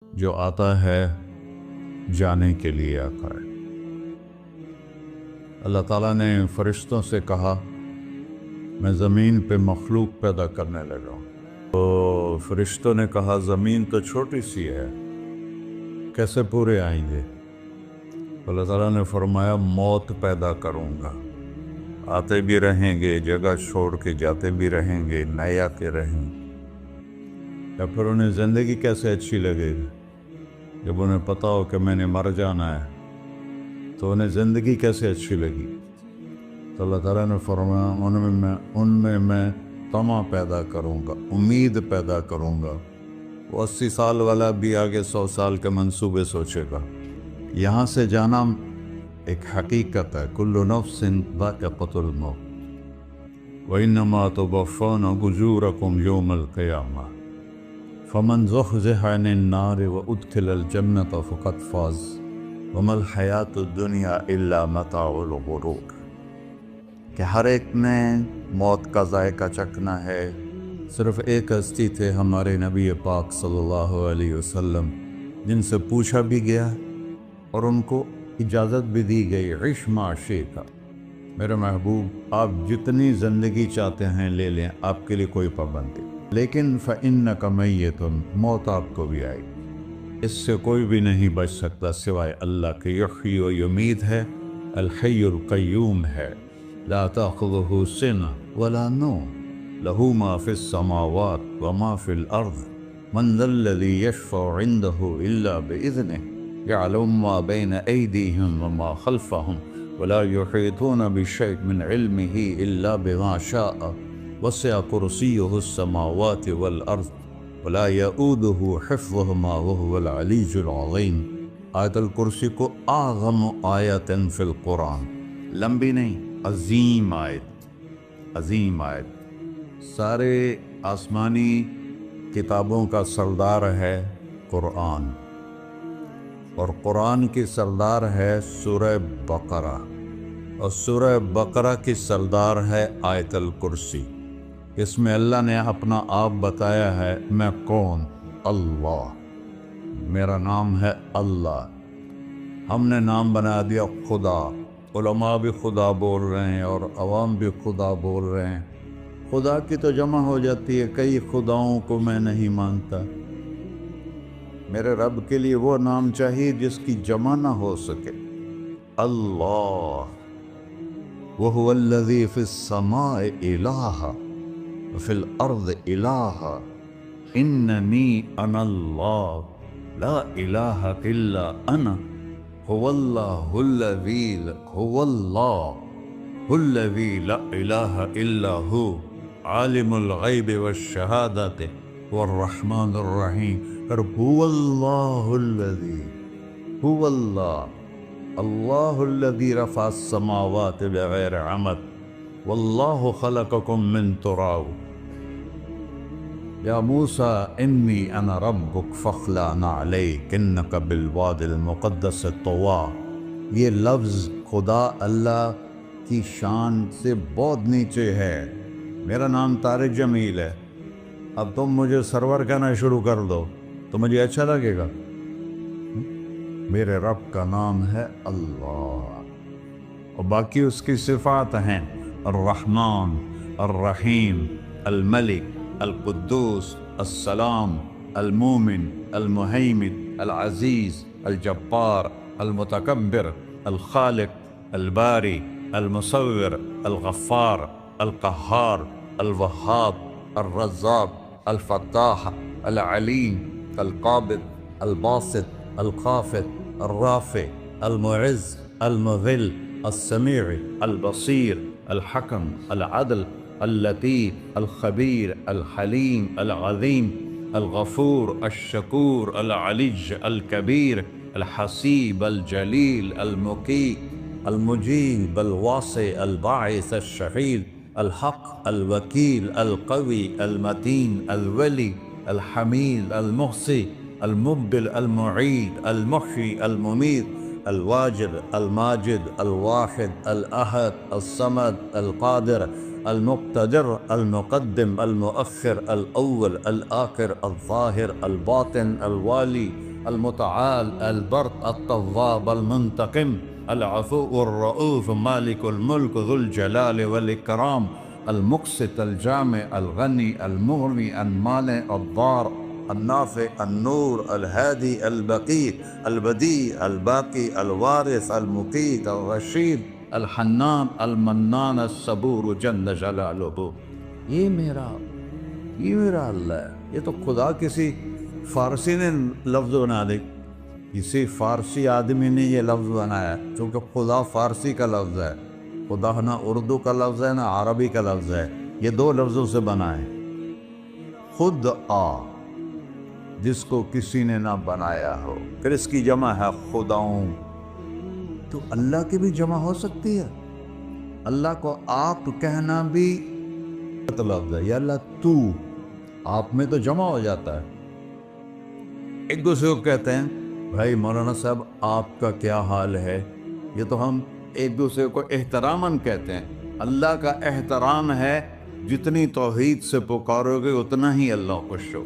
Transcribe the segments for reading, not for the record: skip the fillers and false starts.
جو آتا ہے جانے کے لیے آتا ہے۔ اللہ تعالیٰ نے فرشتوں سے کہا میں زمین پہ مخلوق پیدا کرنے لگا ہوں۔ تو فرشتوں نے کہا زمین تو چھوٹی سی ہے، کیسے پورے آئیں گے؟ اللہ تعالیٰ نے فرمایا موت پیدا کروں گا، آتے بھی رہیں گے، جگہ چھوڑ کے جاتے بھی رہیں گے، نئے آتے رہیں گے۔ یا پھر انہیں زندگی کیسے اچھی لگے گی جب انہیں پتا ہو کہ میں نے مر جانا ہے؟ تو انہیں زندگی کیسے اچھی لگی؟ تو اللہ تعالیٰ نے فرمایا ان میں میں طمع پیدا کروں گا، امید پیدا کروں گا۔ وہ 80 سال والا بھی آگے 100 سال کے منصوبے سوچے گا۔ یہاں سے جانا ایک حقیقت ہے، کل نفس ذائقۃ الموت وَإِنَّمَا تُوَفَّوْنَ أُجُورَكُمْ يَوْمَ الْقِيَامَةِ فَمَنْ زُحْزِحَ عَنِ النَّارِ وَأُدْخِلَ الْجَنَّةَ فَقَدْ فَازَ وَمَا الْحَيَاةُ الدُّنْيَا إِلَّا مَتَاعُ الْغُرُورِ کہ ہر ایک نے موت کا ذائقہ چکھنا ہے۔ صرف ایک ہستی تھے ہمارے نبی پاک صلی اللہ علیہ وسلم، جن سے پوچھا بھی گیا اور ان کو اجازت بھی دی گئی، عِش مَا شِئْتَ، میرے محبوب آپ جتنی زندگی چاہتے ہیں لے لیں، آپ کے لیے کوئی پابندی، لیکن فَإِنَّكَ مَيِّتٌ، موت آپ کو بھی آئی، اس سے کوئی بھی نہیں بچ سکتا سوائے اللہ کے۔ یحیی و یمیت ہے، الحی القیوم ہے، لا تأخذہ سنہ ولا نوم، لہ ما فی السماوات وما فی الارض، من ذا الذی یشفع عنده الا بإذنہ، يعلم ما بين أيديهم وما خلفهم ولا يحيطون بشيء من علمه إلا بما شاء وسع كرسيه السماوات والأرض ولا يؤوده حفظهما وهو العلي العظيم۔ آیت الکرسی کو اعظم آیت فی القرآن، لمبی نہیں، عظیم آیت، عظیم آیت۔ سارے آسمانی کتابوں کا سردار ہے قرآن، اور قرآن کی سردار ہے سورہ بقرہ، اور سورہ بقرہ کی سردار ہے آیت الکرسی۔ اس میں اللہ نے اپنا آپ بتایا ہے، میں کون؟ اللہ، میرا نام ہے اللہ۔ ہم نے نام بنا دیا خدا، علماء بھی خدا بول رہے ہیں اور عوام بھی خدا بول رہے ہیں۔ خدا کی تو جمع ہو جاتی ہے، کئی خداؤں کو میں نہیں مانتا۔ میرے رب کے لیے وہ نام چاہیے جس کی جمع نہ ہو سکے۔ اللہ، وَهُوَ الَّذِي فِي السَّمَاءِ إِلَٰهًا وَفِي الْأَرْضِ إِلَٰهًا إِنَّنِي أَنَا اللَّهُ لَا إِلَٰهَ إِلَّا أَنَا هُوَ اللَّهُ الَّذِي لَا إِلَٰهَ إِلَّا هُوَ عَالِمُ الْغَيْبِ وَالشَّهَادَةِ وَالرَّحْمَٰنُ الرَّحِيمُ۔ اور هُوَ اللَّهُ الَّذِي، هُوَ اللَّهُ، اللہ الذی رفع السماوات بغیر عمد واللہ خلقکم من تراب۔ یا موسیٰ انی انا ربک فاخلع نعلیک انک بالوادی المقدس طویٰ۔ یہ لفظ خدا اللہ کی شان سے بہت نیچے ہے۔ میرا نام طارق جمیل ہے، اب تم مجھے سرور کہنا شروع کر دو تو مجھے اچھا لگے گا؟ میرے رب کا نام ہے اللہ، اور باقی اس کی صفات ہیں الرحمن، الرحیم، الملک، القدوس، السلام، المومن، المہیمن، العزیز، الجبار، المتکبر، الخالق، الباری، المصور، الغفار، القہار، الوہاب، الرزاق، الفتاح، العلیم، القابض، الباسط، الخافض، الرافع، المعز، المذل، السمیع، البصیر، الحکم، العدل، اللطیف، الخبیر، الحلیم، العظیم، الغفور، الشکور، العلی، الکبیر، الحسیب، الجلیل، المقیت، المجیب، الواسع، الباعث، الشہید، الحق، الوکیل، القوی، المتین، الولی، الحمید، المحصی، المبدل، المعید، المحیی، المميت، الواجد، الماجد، الواحد، الأحد، الصمد، القادر، المقتدر، المقدم، المؤخر، الأول، الآخر، الظاهر، الباطن، الوالي، المتعال البر التواب المنتقم العفو الرؤوف مالك الملك ذو الجلال والإكرام المقسط الجامع الغني المغني المانع الضار النافع النور الهادي البقي البديع الباقي الوارث المقيت الرشيد الحنان المنان الصبور جل جلالہ. یہ میرا اللہ ہے. یہ تو خدا کسی فارسی نے لفظ بنا دے، کسی فارسی آدمی نے یہ لفظ بنایا، چونکہ خدا فارسی کا لفظ ہے. خدا نہ اردو کا لفظ ہے نہ عربی کا لفظ ہے، یہ دو لفظوں سے بنا ہے. خود جس کو کسی نے نہ بنایا ہو، پھر اس کی جمع ہے خداؤں. تو اللہ کی بھی جمع ہو سکتی ہے. اللہ کو آپ کہنا بھی لفظ ہے. یا اللہ تو، آپ میں تو جمع ہو جاتا ہے. ایک دوسرے کو کہتے ہیں بھائی مولانا صاحب آپ کا کیا حال ہے، یہ تو ہم ایک دوسرے کو احتراماً کہتے ہیں. اللہ کا احترام ہے جتنی توحید سے پکارو گے اتنا ہی اللہ خوش ہو.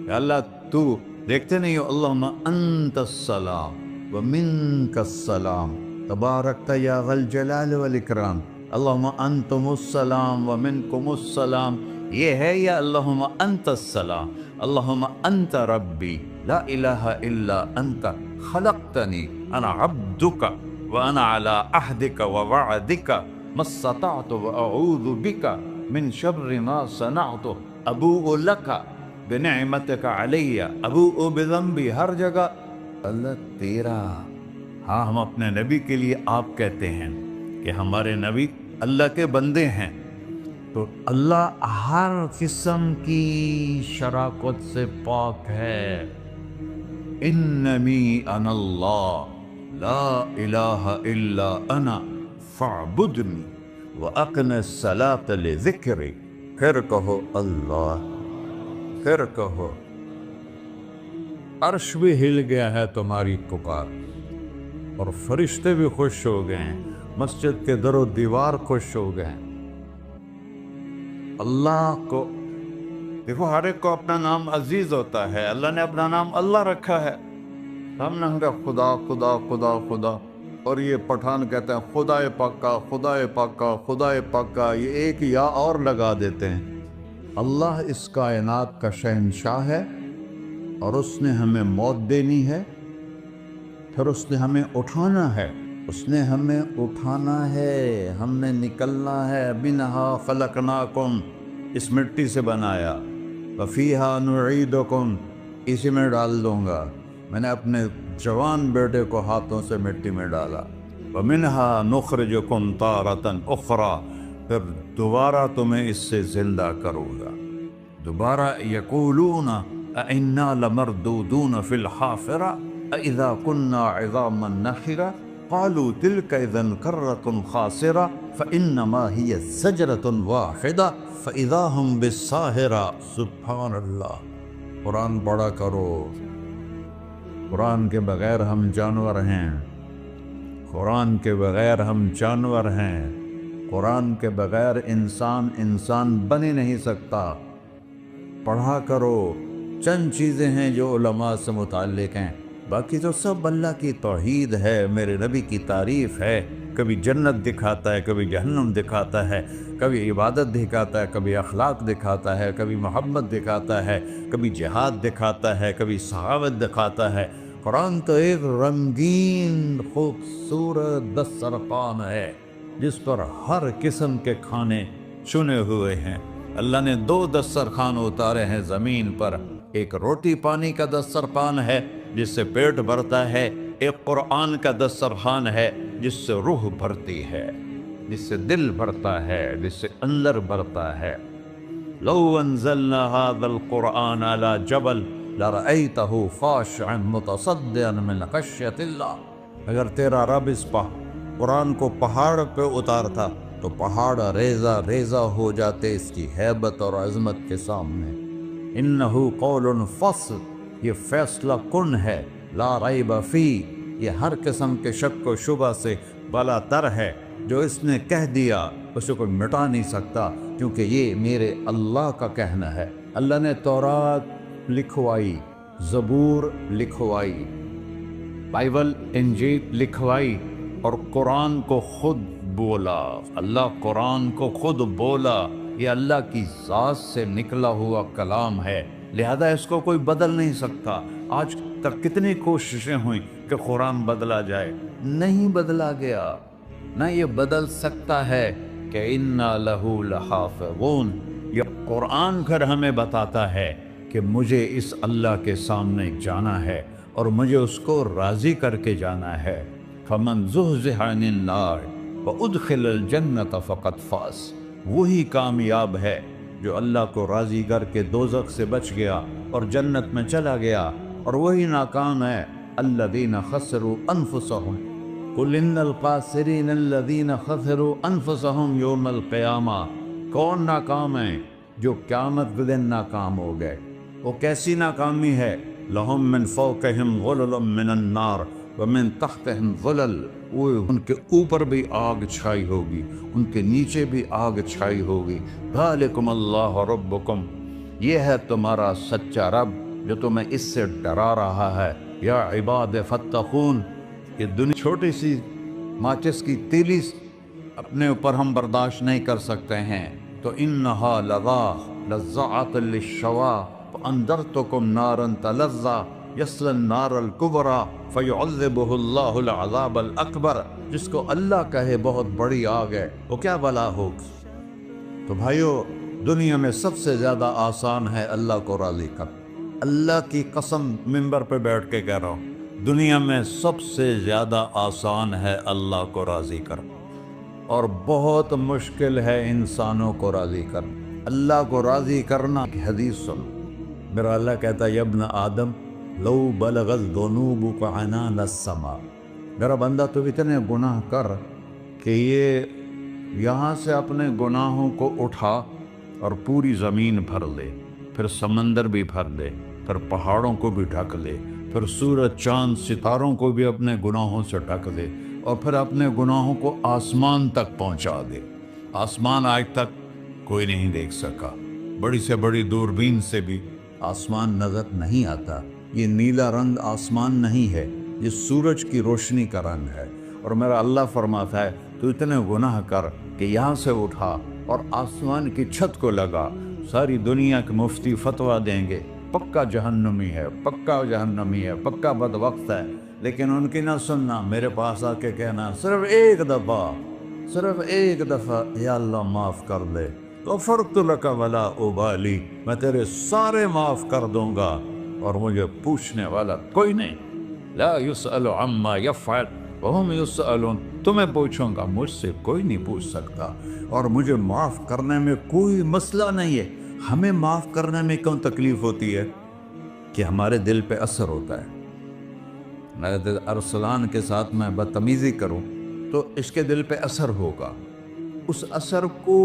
یا اللہ تو، دیکھتے نہیں ہو اللہم انت السلام ومنک السلام تبارکت یا ذا الجلال والاکرام. اللہم انتم السلام ومنکم السلام یہ ہے، یا اللہم انت السلام اللہم انت ربی لا الہ الا انت خلقتنی انا عبدک وانا علی عہدک ووعدک ما استطعت واعوذ بک من شر ما صنعت ابوء لک بنعمتک علی ابوء بذنبی. ہر جگہ اللہ تیرا. ہاں ہم اپنے نبی کے لیے آپ کہتے ہیں کہ ہمارے نبی اللہ کے بندے ہیں، تو اللہ ہر قسم کی شراکت سے پاک ہے. اننی انا اللہ لا الہ الا انا فاعبدنی واقم الصلاۃ لذکری. پھر کہو اللہ، پھر کہو. عرش بھی ہل گیا ہے تمہاری پکار، اور فرشتے بھی خوش ہو گئے ہیں، مسجد کے در و دیوار خوش ہو گئے ہیں. اللہ کو دیکھو، ہر ایک کو اپنا نام عزیز ہوتا ہے. اللہ نے اپنا نام اللہ رکھا ہے. ہم نے کہا خدا خدا خدا خدا، اور یہ پٹھان کہتے ہیں خدا پاکا خدا پاکا خدا پاکا، یہ ایک یا اور لگا دیتے ہیں. اللہ اس کائنات کا شہنشاہ ہے، اور اس نے ہمیں موت دینی ہے، پھر اس نے ہمیں اٹھانا ہے. اس نے ہمیں اٹھانا ہے، ہم نے نکلنا ہے. منہا خلقناکم، اس مٹی سے بنایا. وفیہا نعیدکم، اسی میں ڈال دوں گا. میں نے اپنے جوان بیٹے کو ہاتھوں سے مٹی میں ڈالا. ومنہا نخرجکم تارۃ اخری، پھر دوبارہ تمہیں اس سے زندہ کروں گا. دوبارہ یقولون اَإِنَّا لَمَرْدُودُونَ فِي الْحَافِرَةِ أَإِذَا كُنَّا عِظَامًا نَخِرَةً قالوا تلك اذن کرۃ خاسرہ فانما ہی زجرۃ واحدہ فاذا هم بالساہرہ. سبحان اللہ. قرآن پڑھا کرو. قرآن کے بغیر ہم جانور ہیں، قرآن کے بغیر ہم جانور ہیں، قرآن کے بغیر انسان بن ہی نہیں سکتا. پڑھا کرو. چند چیزیں ہیں جو علماء سے متعلق ہیں، باقی تو سب اللہ کی توحید ہے، میرے نبی کی تعریف ہے. کبھی جنت دکھاتا ہے، کبھی جہنم دکھاتا ہے، کبھی عبادت دکھاتا ہے، کبھی اخلاق دکھاتا ہے، کبھی محبت دکھاتا ہے، کبھی جہاد دکھاتا ہے، کبھی صحابت دکھاتا ہے. قرآن تو ایک رنگین خوبصورت دسترخوان ہے جس پر ہر قسم کے کھانے چنے ہوئے ہیں. اللہ نے 2 دسترخوان اتارے ہیں زمین پر. ایک روٹی پانی کا دسترخوان ہے جس سے پیٹ بھرتا ہے، ایک قرآن کا دسترخوان ہے جس سے روح بھرتی ہے، جس سے دل بھرتا ہے، جس سے اندر بھرتا ہے. لو انزلنا هذا القرآن على جبل لرأيته خاشعا متصدعا من خشية الله. اگر تیرا رب اس قرآن کو پہاڑ پہ اتارتا تو پہاڑ ریزہ ریزہ ہو جاتے اس کی ہیبت اور عظمت کے سامنے. انہو قول فصل، یہ فیصلہ کن ہے. لا ریب فی، یہ ہر قسم کے شک و شبہ سے بالا تر ہے. جو اس نے کہہ دیا اسے کوئی مٹا نہیں سکتا، کیونکہ یہ میرے اللہ کا کہنا ہے. اللہ نے تورات لکھوائی، زبور لکھوائی، بائبل انجیل لکھوائی، اور قرآن کو خود بولا۔ اللہ قرآن کو خود بولا، یہ اللہ کی ذات سے نکلا ہوا کلام ہے، لہذا اس کو کوئی بدل نہیں سکتا۔ آج تک کتنی کوششیں ہوئیں کہ قرآن بدلا جائے، نہیں بدلا گیا، نہ یہ بدل سکتا ہے کہ اِنَّا لَهُ لَحَافِظُونَ۔ یہ قرآن پھر ہمیں بتاتا ہے کہ مجھے اس اللہ کے سامنے جانا ہے اور مجھے اس کو راضی کر کے جانا ہے۔ فَمَنْ زُحْزِحَ عَنِ النَّارِ وَأُدْخِلَ الْجَنَّةَ فَقَدْ فَازَ، وہی کامیاب ہے جو اللہ کو راضی کر کے دوزخ سے بچ گیا اور جنت میں چلا گیا، اور وہی ناکام ہے الَّذِينَ خَسِرُوا أَنفُسَهُمْ قُلْ إِنَّ الْخَاسِرِينَ الَّذِينَ خَسِرُوا أَنفُسَهُمْ يَوْمَ الْقِيَامَةِ۔ کون ناکام ہیں؟ جو قیامت کے دن ناکام ہو گئے۔ وہ کیسی ناکامی ہے؟ لَهُم مِّن فَوْقِهِمْ ظُلُلٌ مِّنَ النَّارِ وَمِن تَحْتِهِمْ ظُلَلٌ، وہ ان کے اوپر بھی آگ چھائی ہوگی، ان کے نیچے بھی آگ چھائی ہوگی۔ ذَلِكُمُ اللَّهُ رَبُّكُمْ، یہ ہے تمہارا سچا رب جو تمہیں اس سے ڈرا رہا ہے۔ یا عباد فاتقون، یہ دنیا چھوٹی سی ماچس کی تیلی اپنے اوپر ہم برداشت نہیں کر سکتے ہیں، تو انہا لظیٰ نزاعۃ للشوا فانذرتکم نارا تلظی یصلی النار الکبریٰ فیعذبہ اللہ العذاب الاکبر۔ جس کو اللہ کہے بہت بڑی آگ ہے، وہ کیا بلا ہوگی؟ تو بھائیو، دنیا میں سب سے زیادہ آسان ہے اللہ کو راضی کر۔ اللہ کی قسم منبر پہ بیٹھ کے کہہ رہا ہوں، دنیا میں سب سے زیادہ آسان ہے اللہ کو راضی کر، اور بہت مشکل ہے انسانوں کو راضی کرنا۔ اللہ کو راضی کرنا کی حدیث سن، میرا اللہ کہتا ہے ابن آدم لو بلغت ذنوبک عنان السماء، میرا بندہ تو اتنے گناہ کر کہ یہ یہاں سے اپنے گناہوں کو اٹھا اور پوری زمین بھر لے، پھر سمندر بھی بھر لے، پھر پہاڑوں کو بھی ڈھک لے، پھر سورج چاند ستاروں کو بھی اپنے گناہوں سے ڈھک دے، اور پھر اپنے گناہوں کو آسمان تک پہنچا دے۔ آسمان آج تک کوئی نہیں دیکھ سکا، بڑی سے بڑی دوربین سے بھی آسمان نظر نہیں آتا۔ یہ نیلا رنگ آسمان نہیں ہے، یہ سورج کی روشنی کا رنگ ہے۔ اور میرا اللہ فرماتا ہے تو اتنے گناہ کر کہ یہاں سے اٹھا اور آسمان کی چھت کو لگا، ساری دنیا کے مفتی فتویٰ دیں گے پکا جہنمی ہے، پکا جہنمی ہے، پکا بدبخت ہے، لیکن ان کی نہ سننا، میرے پاس آ کے کہنا صرف ایک دفعہ یا اللہ معاف کر دے، غفرت لک ولا ابالی، میں تیرے سارے معاف کر دوں گا اور مجھے پوچھنے والا کوئی نہیں۔ لا یسأل عما یفعل وہم یسألون، تمہیں پوچھوں گا، مجھ سے کوئی نہیں پوچھ سکتا، اور مجھے معاف کرنے میں کوئی مسئلہ نہیں ہے۔ ہمیں معاف کرنے میں کیوں تکلیف ہوتی ہے؟ کہ ہمارے دل پہ اثر ہوتا ہے۔ میرے ارسلان کے ساتھ میں بدتمیزی کروں تو اس کے دل پہ اثر ہوگا، اس اثر کو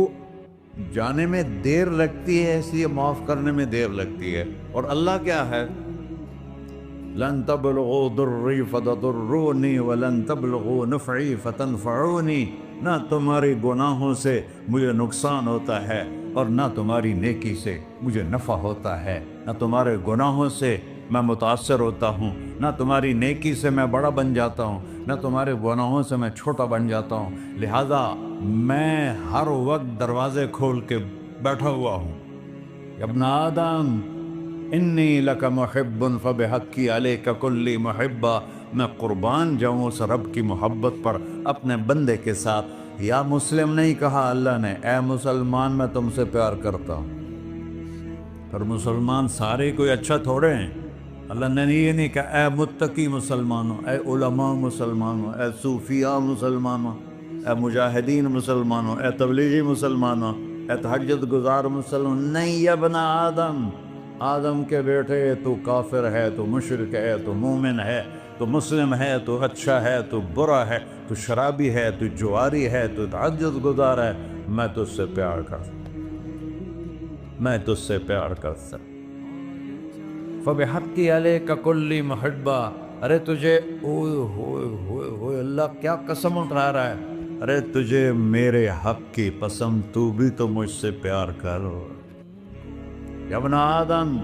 جانے میں دیر لگتی ہے، اس لیے معاف کرنے میں دیر لگتی ہے۔ اور اللہ کیا ہے؟ لن تبلغوا ضری فتضرونی ولن تبلغوا نفعی فتنفعونی، نہ تمہاری گناہوں سے مجھے نقصان ہوتا ہے اور نہ تمہاری نیکی سے مجھے نفع ہوتا ہے، نہ تمہارے گناہوں سے میں متاثر ہوتا ہوں، نہ تمہاری نیکی سے میں بڑا بن جاتا ہوں، نہ تمہارے گناہوں سے میں چھوٹا بن جاتا ہوں، لہذا میں ہر وقت دروازے کھول کے بیٹھا ہوا ہوں۔ ابن آدم انی لک محب فبحقی علیک کلی محبہ، میں قربان جاؤں اس رب کی محبت پر اپنے بندے کے ساتھ۔ یا مسلم نہیں کہا اللہ نے، اے مسلمان میں تم سے پیار کرتا ہوں۔ پر مسلمان سارے کوئی اچھا تھوڑے ہیں، اللہ نے یہ نہیں کہا اے متقی مسلمانوں، اے علماء مسلمانوں، اے صوفیاء مسلمانوں، اے مجاہدین مسلمانوں، اے تبلیغی مسلمانوں، اے تہجد گزار مسلمان، نہیں یا ابن آدم، آدم کے بیٹے، تو کافر ہے، تو مشرک ہے، تو مومن ہے، تو مسلم ہے، تو اچھا ہے، تو برا ہے، تو شرابی ہے، تو جواری ہے، تو تہجد گزار ہے، میں تجھ سے پیار کرتا فبحقی علیک کلی محبہ، ارے تجھے ہوئے اللہ کیا قسم اٹھا رہا ہے، ارے تجھے میرے حق کی قسم، تو بھی تو مجھ سے پیار کر۔ یا ابن آدم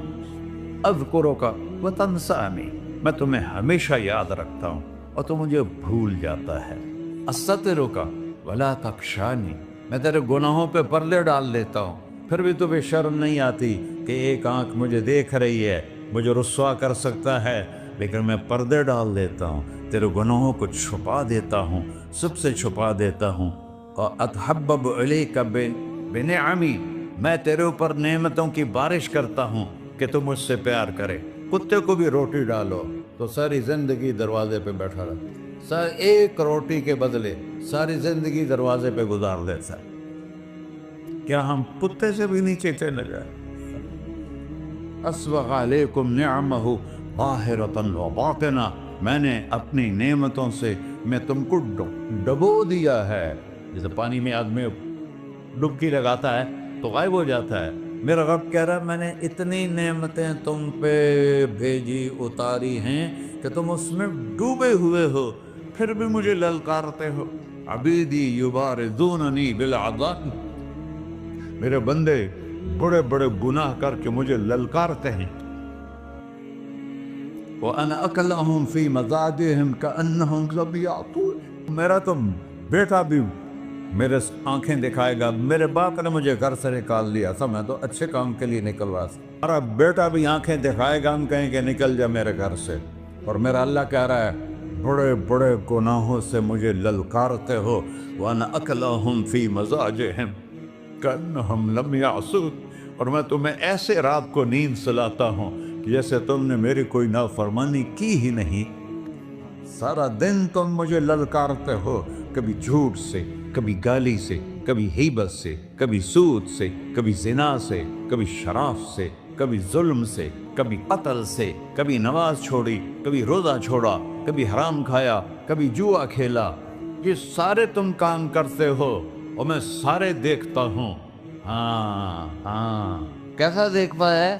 اذکرک وتنسانی، میں تمہیں ہمیشہ یاد رکھتا ہوں اور تو مجھے بھول جاتا ہے۔ استترک ولا تخشانی، میں تیرے گناہوں پہ پردے ڈال دیتا ہوں، پھر بھی تمہیں شرم نہیں آتی کہ ایک آنکھ مجھے دیکھ رہی ہے، مجھے رسوا کر سکتا ہے، لیکن میں پردے ڈال دیتا ہوں، تیرے گناہوں کو چھپا دیتا ہوں، سب سے چھپا دیتا ہوں۔ اور اتحبب الیک بنعمی، میں تیرے اوپر نعمتوں کی بارش کرتا ہوں کہ تم مجھ سے پیار کرے۔ کتے کو بھی روٹی ڈالو تو ساری زندگی دروازے پہ بیٹھا رہتا، ایک روٹی کے بدلے ساری زندگی دروازے پہ گزار دیتا ہے۔ کیا ہم کتے سے بھی نیچے چلے جائیں؟ اسبغ علیکم نعمہ ظاہرۃ و باطنہ، میں نے اپنی نعمتوں سے میں تم کو ڈبو دیا ہے۔ جیسے پانی میں آدمی ڈبکی لگاتا ہے تو غائب ہو جاتا ہے، میرا رب کہہ رہا ہے میں نے اتنی نعمتیں تم پہ بھیجی اتاری ہیں کہ تم اس میں ڈوبے ہوئے ہو، پھر بھی مجھے للکارتے ہو۔ عبیدی یبارزوننی بالعذاب، میرے بندے بڑے بڑے گناہ کر کے مجھے للکارتے ہیں۔ وَأَنَا أَكْلَهُمْ فِي مَزَاجِهِمْ كَأَنَّهُمْ لَمْ يَعْطُونِ، میرا تو بیٹا بھی میرے آنکھیں دکھائے گا، میرے باپ نے مجھے گھر سے نکال دیا تھا، میں تو اچھے کام کے لیے نکلوا تھا، ہمارا بیٹا بھی آنکھیں دکھائے گا، ہم کہیں کہ نکل جا میرے گھر سے۔ اور میرا اللہ کہہ رہا ہے بڑے بڑے گناہوں سے مجھے للکارتے ہو۔ وَأَنَا أَكْلَهُمْ فِي مَزَاجِهِمْ كَأَنَّهُمْ لَمْ يَعْصُونِ، اور میں تمہیں ایسے رات کو نیند سلاتا ہوں کہ جیسے تم نے میری کوئی نافرمانی کی ہی نہیں۔ سارا دن تم مجھے للکارتے ہو، کبھی جھوٹ سے، کبھی گالی سے، کبھی غیبت سے، کبھی سود سے، کبھی زنا سے، کبھی شراب سے، کبھی ظلم سے، کبھی قتل سے، کبھی نماز چھوڑی، کبھی روزہ چھوڑا، کبھی حرام کھایا، کبھی جوا کھیلا۔ یہ سارے تم کام کرتے ہو اور میں سارے دیکھتا ہوں۔ ہاں کیسا دیکھ پایا ہے؟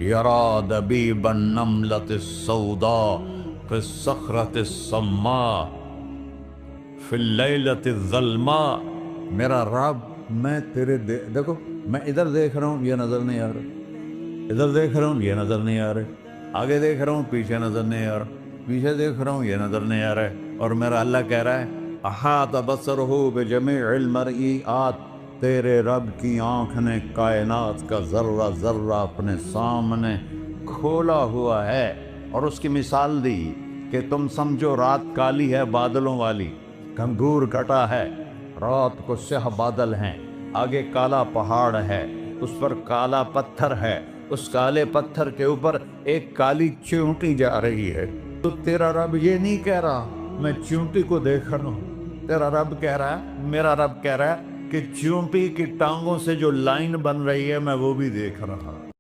یرا دبیب النملۃ السوداء فی الصخرۃ الصماء فی اللیلۃ الظلماء، میرا رب میں تیرے دیکھو، میں ادھر دیکھ رہا ہوں یہ نظر نہیں آ رہا، ادھر دیکھ رہا ہوں یہ نظر نہیں آ رہا، آگے دیکھ رہا ہوں پیچھے نظر نہیں آ رہا، پیچھے دیکھ رہا ہوں یہ نظر نہیں آ رہا ہے، اور میرا اللہ کہہ رہا ہے احاط بصرہ بجمیع المرئیات، تیرے رب کی آنکھ نے کائنات کا ذرہ ذرہ اپنے سامنے کھولا ہوا ہے، اور اس کی مثال دی کہ تم سمجھو رات کالی ہے بادلوں والی، گھنگور کٹا ہے، رات کو سیاہ بادل ہیں، آگے کالا پہاڑ ہے، اس پر کالا پتھر ہے، اس کالے پتھر کے اوپر ایک کالی چیونٹی جا رہی ہے، تو تیرا رب یہ نہیں کہہ رہا میں چیونٹی کو دیکھ رہا ہوں، تیرا رب کہہ رہا ہے، میرا رب کہہ رہا ہے کہ چیونٹی کی ٹانگوں سے جو لائن بن رہی ہے میں وہ بھی دیکھ رہا ہوں۔